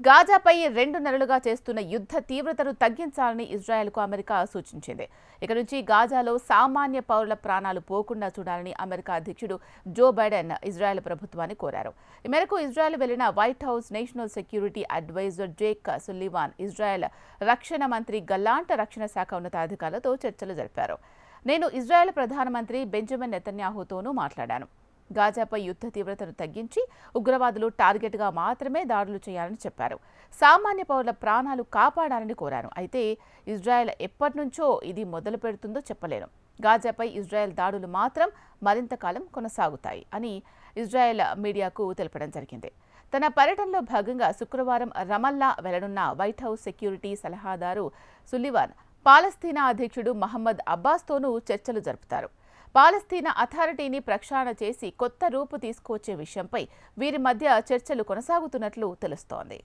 గాజాపై 2 నెలలుగా చేస్తున్న యుద్ధ తీవ్రతను తగ్గించాలని ఇజ్రాయెల్కు అమెరికా సూచించింది. ఇక నుంచి గాజాలో సామాన్య పౌరుల ప్రాణాలు పోకుండా చూడాలని అమెరికా అధ్యక్షుడు జో బైడెన్ ఇజ్రాయెల్ ప్రభుత్వాన్ని కోరారు. ఈ మేరకు ఇజ్రాయెల్ వెళ్లిన White House national security adviser Jake Sullivan Israel రక్షణ మంత్రి గల్లాంట్, రక్షణ శాఖ ఉన్నతాధికారులతో చర్చలు జరిపారు. నేను ఇజ్రాయెల్ ప్రధానమంత్రి బెంజమిన్ నెతన్యాహుతోనూ మాట్లాడాను. గాజాపై యుద్ధ తీవ్రతను తగ్గించి ఉగ్రవాదులు టార్గెట్గా మాత్రమే దాడులు చేయాలని చెప్పారు. సామాన్య పౌరుల ప్రాణాలు కాపాడాలని కోరాను. అయితే ఇజ్రాయెల్ ఎప్పటినుంచో ఇది మొదలు పెడుతుందో చెప్పలేను. గాజాపై ఇజ్రాయెల్ దాడులు మాత్రం మరింత కాలం కొనసాగుతాయి అని ఇజ్రాయెల్ మీడియాకు తెలపడం జరిగింది. తన పర్యటనలో భాగంగా శుక్రవారం రమల్లా వెళ్లనున్న వైట్ హౌస్ సెక్యూరిటీ సలహాదారు సుల్లివాన్ పాలస్తీనా అధ్యక్షుడు మహమ్మద్ అబ్బాస్తోనూ చర్చలు జరుపుతారు. పాలస్తీనా అథారిటీని ప్రక్షాళన చేసి కొత్త రూపు తీసుకువచ్చే విషయంపై వీరి మధ్య చర్చలు కొనసాగుతున్నట్లు తెలుస్తోంది.